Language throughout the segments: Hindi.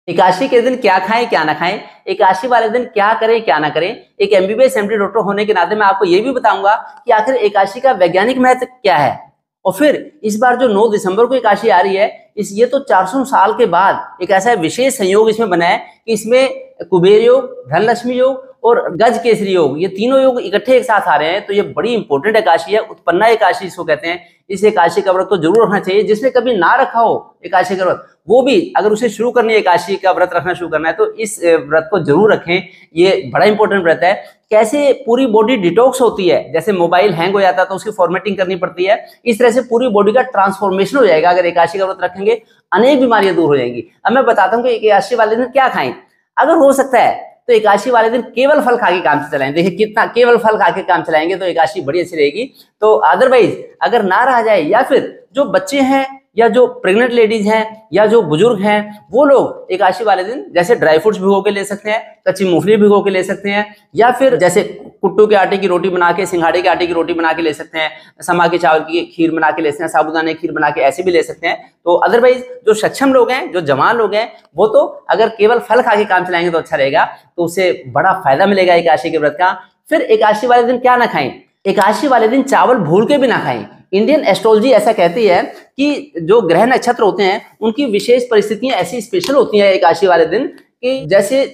एकादशी के दिन क्या खाएं क्या ना खाएं, एकादशी वाले दिन क्या करें क्या ना करें। एक एमबीबीएस एमडी डॉक्टर होने के नाते मैं आपको ये भी बताऊंगा कि आखिर एकादशी का वैज्ञानिक महत्व क्या है। और फिर इस बार जो 9 दिसंबर को एकादशी आ रही है, इस ये तो 400 साल के बाद एक ऐसा विशेष संयोग इसमें बना है कि इसमें कुबेर योग, धनलक्ष्मी योग और गज केसरी योग, ये तीनों योग इकट्ठे एक साथ आ रहे हैं। तो ये बड़ी इंपॉर्टेंट एकादशी है, उत्पन्ना एकादशी इसको कहते हैं। इस एकादशी का व्रत तो जरूर रखना चाहिए। जिसने कभी ना रखा हो एकादशी का व्रत, वो भी अगर उसे शुरू करनी है, एकादशी का व्रत रखना शुरू करना है, तो इस व्रत को जरूर रखें। ये बड़ा इंपॉर्टेंट व्रत है। कैसे पूरी बॉडी डिटॉक्स होती है, जैसे मोबाइल हैंग हो जाता है तो उसकी फॉर्मेटिंग करनी पड़ती है, इस तरह से पूरी बॉडी का ट्रांसफॉर्मेशन हो जाएगा अगर एकादशी का व्रत रखेंगे। अनेक बीमारियां दूर हो जाएंगी। अब मैं बताता हूँ कि एकादशी वाले दिन क्या खाएं। अगर हो सकता है तो एकादशी वाले दिन केवल फल खा के काम चलाएं। देखिए कितना केवल फल खा के काम चलाएंगे तो एकादशी बड़ी अच्छी रहेगी। तो अदरवाइज अगर ना रहा जाए, या फिर जो बच्चे हैं या जो प्रेग्नेंट लेडीज हैं या जो बुजुर्ग हैं, वो लोग एकादशी वाले दिन जैसे ड्राई फ्रूट्स भिगो के ले सकते हैं, कच्ची मूंगफली भिगो के ले सकते हैं, या फिर जैसे कुट्टू के आटे की रोटी बना के, सिंघाड़े के आटे की रोटी बना के ले सकते हैं, समा के चावल की खीर बना के ले सकते हैं, साबूदाने की खीर बना के ऐसे भी ले सकते हैं। तो अदरवाइज जो सक्षम लोग हैं, जो जवान लोग हैं, वो तो अगर केवल फल खा के काम चलाएंगे तो अच्छा रहेगा, तो उससे बड़ा फायदा मिलेगा एकादशी के व्रत का। फिर एकादशी वाले दिन क्या ना खाएं, एकादशी वाले दिन चावल भूल के भी ना खाएं। इंडियन एस्ट्रोलॉजी ऐसा कहती है कि जो ग्रह नक्षत्र होते हैं उनकी विशेष परिस्थितियां ऐसी स्पेशल होती हैं एकादशी वाले दिन, कि जैसे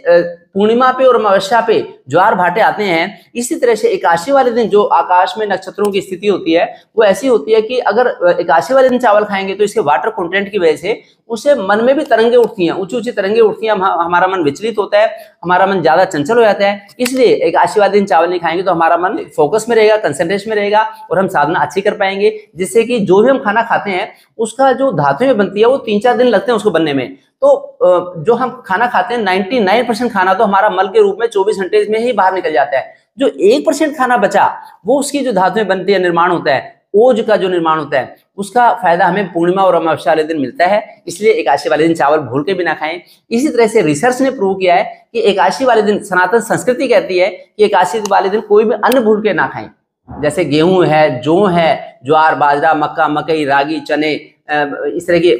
पूर्णिमा पे और अमावस्या पे ज्वार भाटे आते हैं, इसी तरह से एकादशी वाले दिन जो आकाश में नक्षत्रों की स्थिति होती है वो ऐसी होती है कि अगर एकादशी वाले दिन चावल खाएंगे तो इसके वाटर कंटेंट की वजह से उससे मन में भी तरंगे उठती हैं, ऊंची ऊंची तरंगे उठती हैं, हमारा मन विचलित होता है, हमारा मन ज्यादा चंचल हो जाता है। इसलिए एकादशी वाले दिन चावल नहीं खाएंगे तो हमारा मन फोकस में रहेगा, कंसंट्रेशन में रहेगा और हम साधना अच्छी कर पाएंगे, जिससे कि जो भी हम खाना खाते हैं उसका जो धातुएं बनती है वो 3-4 दिन लगते हैं उसको बनने में। तो जो हम खाना खाते हैं 99% खाना तो हमारा मल के रूप में 24 घंटे में ही बाहर निकल जाता है। जो 1% खाना बचा वो उसकी जो धातुएं बनती है, निर्माण होता है, ओज का जो निर्माण होता है, उसका फायदा हमें पूर्णिमा और अमावस्या वाले दिन मिलता है। इसलिए एकादशी वाले दिन चावल भूल के भी ना खाएं। इसी तरह से रिसर्च ने प्रूव किया है कि एकादशी वाले दिन, सनातन संस्कृति कहती है कि एकादशी वाले दिन कोई भी अन्न भूल के ना खाएं। जैसे गेहूं है, जौ है, ज्वार, बाजरा, मक्का, मकई, रागी, चने, इस तरह के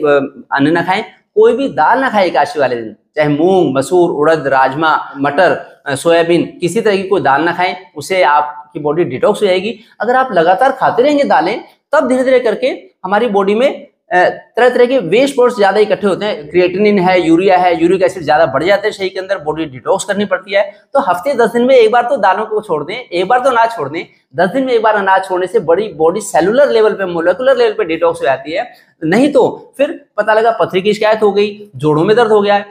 अन्न ना खाएं। कोई भी दाल ना खाए एकादशी वाले दिन, चाहे मूंग, मसूर, उड़द, राजमा, मटर, सोयाबीन, किसी तरह की कोई दाल ना खाएं, उससे आपकी बॉडी डिटॉक्स हो जाएगी। अगर आप लगातार खाते रहेंगे दालें, तब धीरे धीरे करके हमारी बॉडी में तरह तरह के वेस्ट प्रोडक्ट्स ज्यादा इकट्ठे होते हैं, क्रिएटिनिन है, यूरिया है, यूरिक एसिड ज्यादा बढ़ जाते हैं शरीर के अंदर, बॉडी डिटॉक्स करनी पड़ती है। तो हफ्ते 10 दिन में एक बार तो दालों को छोड़ दें, एक बार तो अनाज छोड़ दें। 10 दिन में एक बार अनाज छोड़ने से बड़ी बॉडी सेलुलर लेवल पे, मोलेकुलर लेवल पे डिटॉक्स हो जाती है। नहीं तो फिर पता लगा पथरी की शिकायत हो गई, जोड़ों में दर्द हो गया।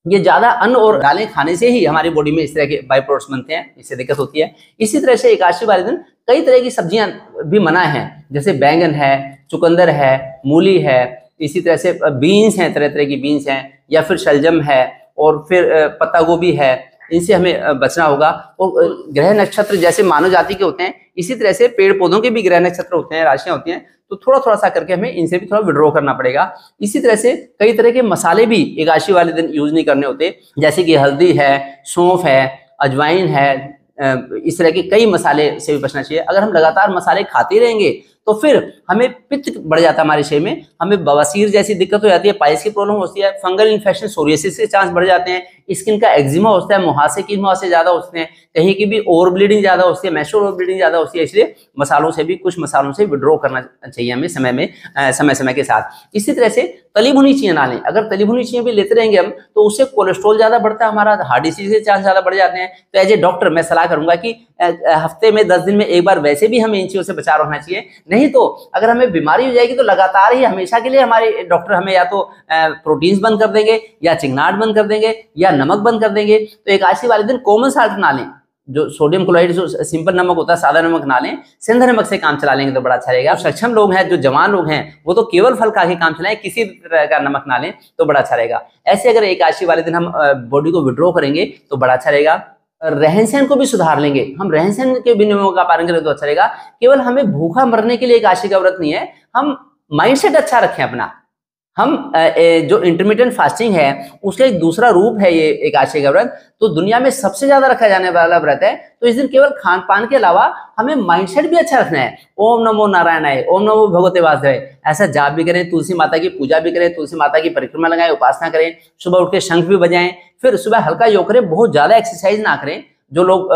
ये ज्यादा अन्न और दालें खाने से ही हमारी बॉडी में इस तरह के बाई प्रोडक्ट्स बनते हैं, इससे दिक्कत होती है। इसी तरह से एकादशी वाले दिन कई तरह की सब्जियां भी मना है, जैसे बैंगन है, चुकंदर है, मूली है, इसी तरह से बीन्स हैं, तरह तरह की बीन्स हैं, या फिर शलजम है, और फिर पत्ता गोभी है। इनसे हमें बचना होगा। और ग्रह नक्षत्र जैसे मानव जाति के होते हैं, इसी तरह से पेड़ पौधों के भी ग्रह नक्षत्र होते हैं, राशियां होती हैं, तो थोड़ा थोड़ा सा करके हमें इनसे भी थोड़ा विड्रॉ करना पड़ेगा। इसी तरह से कई तरह के मसाले भी एकादशी वाले दिन यूज नहीं करने होते, जैसे कि हल्दी है, सौंफ है, अजवाइन है, इस तरह के कई मसाले से भी बचना चाहिए। अगर हम लगातार मसाले खाते रहेंगे तो फिर हमें पित्त बढ़ जाता है हमारे शरीर में, हमें बवासीर जैसी दिक्कत हो जाती है, पाइल्स की प्रॉब्लम होती है, फंगल इन्फेक्शन, सोरियासिस के चांस बढ़ जाते हैं, स्किन का एक्जिमा होता है, मुहासे की मुहासे ज्यादा होते हैं, कहीं की भी ओवर ब्लीडिंग ज्यादा होती है, मेंस्ट्रुअल ओवर ब्लीडिंग ज्यादा होती है। इसलिए मसालों से भी, कुछ मसालों से विड्रॉ करना चाहिए हमें समय समय के साथ। इसी तरह से तली भुनी चीजें ना लें। अगर तली भुनी चीजें भी लेते रहेंगे हम तो उससे कोलेस्ट्रॉल ज्यादा बढ़ता है, हमारा हार्ट डिसीज के चांस ज्यादा बढ़ जाते हैं। तो एज ए डॉक्टर मैं सलाह करूंगा कि हफ्ते में 10 दिन में एक बार वैसे भी हमें इन चीजों से बचाव रखना चाहिए। नहीं तो अगर हमें बीमारी हो जाएगी तो लगातार ही हमेशा के लिए हमारे डॉक्टर हमें या तो प्रोटीन्स बंद कर देंगे, या चिकनाहट बंद कर देंगे, या नमक बंद कर देंगे। तो एकादशी वाले दिन कॉमन साल्ट ना लें, जो सोडियम क्लोराइड, जो सिंपल नमक होता है, सादा नमक ना लें, सिंध नमक से काम चला लेंगे तो बड़ा अच्छा रहेगा। सक्षम लोग हैं, जो जवान लोग हैं, वो तो केवल फल खा के काम चलाएं, किसी तरह का नमक ना लें तो बड़ा अच्छा रहेगा। ऐसे अगर एकादशी वाले दिन हम बॉडी को विड्रॉ करेंगे तो बड़ा अच्छा रहेगा। रहन सहन को भी सुधार लेंगे, हम रहन सहन के भी नियमों का पालन करें तो अच्छा रहेगा। केवल हमें भूखा मरने के लिए एकादशी का व्रत नहीं है, हम माइंडसेट अच्छा रखें अपना, हम जो इंटरमिटेंट फास्टिंग है उसका एक दूसरा रूप है ये एकादशी का व्रत। तो दुनिया में सबसे ज्यादा रखा जाने वाला व्रत है। तो इस दिन केवल खान पान के अलावा हमें माइंडसेट भी अच्छा रखना है। ओम नमो नारायणाय, ओम नमो भगवते वासुदेवाय, ऐसा जाप भी करें, तुलसी माता की पूजा भी करें, तुलसी माता की परिक्रमा लगाएं, उपासना करें, सुबह उठ के शंख भी बजाएं, फिर सुबह हल्का योग करें, बहुत ज्यादा एक्सरसाइज ना करें। जो लोग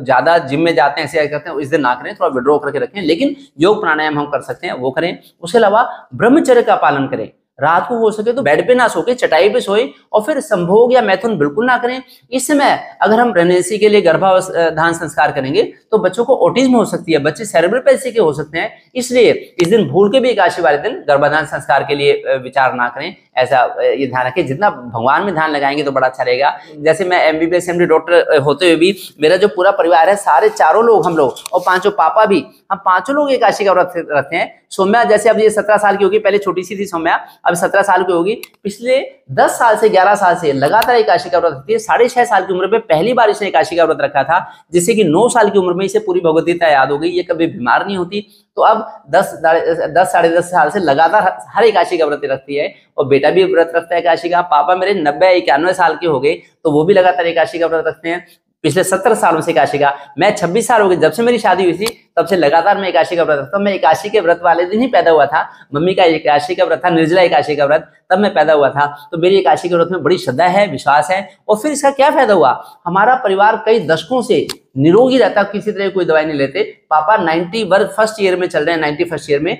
ज्यादा जिम में जाते हैं, एक्सरसाइज करते हैं, इस दिन ना करें, थोड़ा विड्रॉ करके रखें, लेकिन योग प्राणायाम हम कर सकते हैं वो करें। उसके अलावा ब्रह्मचर्य का पालन करें, रात को हो सके तो बेड पे ना सो के चटाई पे सोए, और फिर संभोग या मैथुन बिल्कुल ना करें। इस समय अगर हम प्रेगनेंसी के लिए गर्भाधान संस्कार करेंगे तो बच्चों को ऑटिज्म हो सकती है, बच्चे सेरेब्रल पैल्सी के हो सकते हैं, इसलिए इस दिन भूल के भी एकादशी वाले दिन गर्भाधान संस्कार के लिए विचार ना करें। ऐसा ये ध्यान रखें, जितना भगवान में ध्यान लगाएंगे तो बड़ा अच्छा रहेगा। जैसे मैं एमबीबीएस एमडी डॉक्टर होते हुए भी मेरा जो पूरा परिवार है, सारे चारों लोग हम लोग और पांचों पापा भी, हम पांचों लोग एकादशी का व्रत रखते हैं। सौम्या जैसे अब ये 17 साल की होगी, पहले छोटी सी थी सौम्या, अब 17 साल की होगी। पिछले 10 साल से 11 साल से लगातार एकादशी का व्रत रखती है। 6.5 साल की उम्र में पहली बार इसने एकादशी का व्रत रखा था, जिससे कि 9 साल की उम्र में इसे पूरी भगवद गीता याद हो गई। ये कभी बीमार नहीं होती। तो अब 10 साढ़े 10 साल से लगातार हर एकादशी का व्रत रखती है। और बेटा भी व्रत रखता है एकादशी का। पापा मेरे 90-91 साल के हो गए, तो वो भी लगातार एकादशी का व्रत रखते हैं पिछले 17 सालों से एकादशी का। मैं 26 साल हो गए, जब से मेरी शादी हुई थी तब से लगातार मैं एकादशी का व्रत रखता हूँ। मैं एकादशी के व्रत वाले दिन ही पैदा हुआ था। मम्मी का एकादशी का व्रत था, निर्जला एकादशी का व्रत, तब मैं पैदा हुआ था। तो मेरी एकादशी के व्रत में बड़ी श्रद्धा है, विश्वास है। और फिर इसका क्या फायदा हुआ, हमारा परिवार कई दशकों से निरोगी रहता, किसी तरह कोई दवाई नहीं लेते। पापा 90 फर्स्ट ईयर में चल रहे हैं, 91st ईयर में।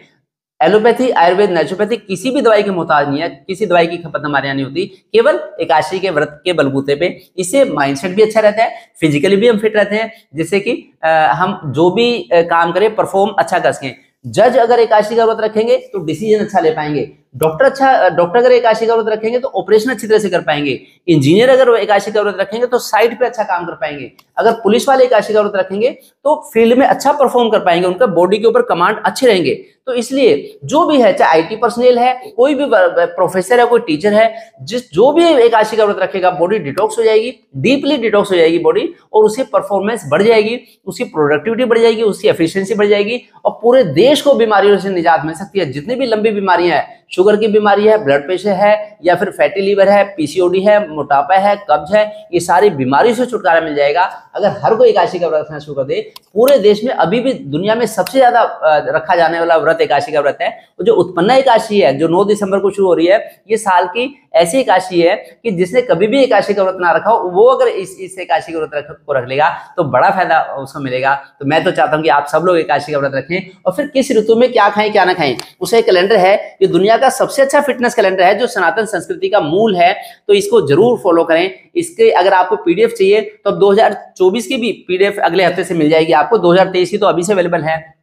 एलोपैथी, आयुर्वेद, नेचुरोपैथी किसी भी दवाई के मोहताज नहीं है, किसी दवाई की खपत हमारे यहाँ नहीं होती, केवल एकादशी के व्रत के बलबूते पे। इससे माइंडसेट भी अच्छा रहता है, फिजिकली भी हम फिट रहते हैं, जिससे कि हम जो भी काम करें परफॉर्म अच्छा कर सकें। जज अगर एकादशी का व्रत रखेंगे तो डिसीजन अच्छा ले पाएंगे। डॉक्टर अगर एकादशी का व्रत रखेंगे तो ऑपरेशन अच्छी तरह से कर पाएंगे। इंजीनियर अगर एकादशी का व्रत रखेंगे तो साइट पे अच्छा काम कर पाएंगे। अगर पुलिस वाले एकादशी का व्रत रखेंगे तो फील्ड में अच्छा परफॉर्म कर पाएंगे, उनका बॉडी के ऊपर कमांड अच्छे रहेंगे। तो इसलिए जो भी है, चाहे आईटी पर्सनल है, कोई भी प्रोफेसर है, कोई टीचर है, जो भी एकादशी का व्रत रखेगा, बॉडी डिटॉक्स हो जाएगी, डीपली डिटॉक्स हो जाएगी बॉडी, और उसकी परफॉर्मेंस बढ़ जाएगी, उसकी प्रोडक्टिविटी बढ़ जाएगी, उसकी एफिशिएंसी बढ़ जाएगी, और पूरे देश को बीमारियों से निजात मिल सकती है। जितनी भी लंबी बीमारियां हैं, शुगर की बीमारी है, ब्लड प्रेशर है, या फिर फैटी लीवर है, पीसीओडी है, मोटापा है, कब्ज है, ये सारी बीमारियों से छुटकारा मिल जाएगा अगर हर कोई एकादशी का व्रत रखना शुरू कर दे। पूरे देश में अभी भी दुनिया में सबसे ज्यादा रखा जाने वाला व्रत एकादशी का व्रत है। और जो उत्पन्ना एकादशी है, जो 9 दिसंबर को शुरू हो रही है, ये साल की ऐसी एकादशी है कि जिसने कभी भी एकादशी का व्रत ना रखा हो, वो अगर इस एकादशी के व्रत को रख लेगा तो बड़ा फायदा उसको मिलेगा। तो मैं तो चाहता हूं कि आप सब लोग एकादशी का व्रत रखें। और फिर किस ऋतु में क्या खाएं क्या ना खाएं, उसका एक कैलेंडर है। ये दुनिया का सबसे अच्छा फिटनेस कैलेंडर है, जो सनातन संस्कृति का मूल है। तो इसको जरूर फॉलो करें। इसके अगर आपको पीडीएफ चाहिए तो अब 2024 की भी पीडीएफ अगले हफ्ते से मिल जाएगी आपको। 2023 की तो अभी से अवेलेबल है।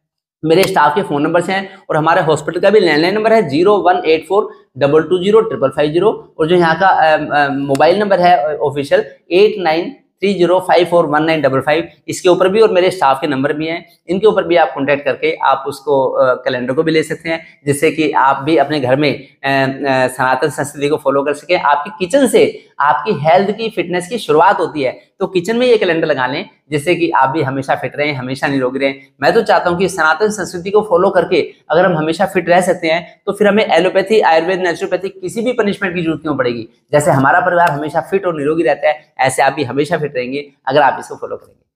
मेरे स्टाफ के फोन नंबर्स हैं और हमारे हॉस्पिटल का भी लैंडलाइन नंबर है 0184220550, और जो यहाँ का मोबाइल नंबर है ऑफिशियल 8930541955, इसके ऊपर भी और मेरे स्टाफ के नंबर भी हैं, इनके ऊपर भी आप कांटेक्ट करके आप उसको कैलेंडर को भी ले सकते हैं, जिससे कि आप भी अपने घर में सनातन संस्कृति को फॉलो कर सकें। आपकी किचन से आपकी हेल्थ की फिटनेस की शुरुआत होती है, तो किचन में ये कैलेंडर लगा लें, जिससे कि आप भी हमेशा फिट रहें, हमेशा निरोगी रहें। मैं तो चाहता हूं कि सनातन संस्कृति को फॉलो करके अगर हम हमेशा फिट रह सकते हैं तो फिर हमें एलोपैथी, आयुर्वेद, नेचुरोपैथी किसी भी पनिशमेंट की जरूरत क्यों पड़ेगी। जैसे हमारा परिवार हमेशा फिट और निरोगी रहता है, ऐसे आप भी हमेशा फिट रहेंगे अगर आप इसको फॉलो करेंगे।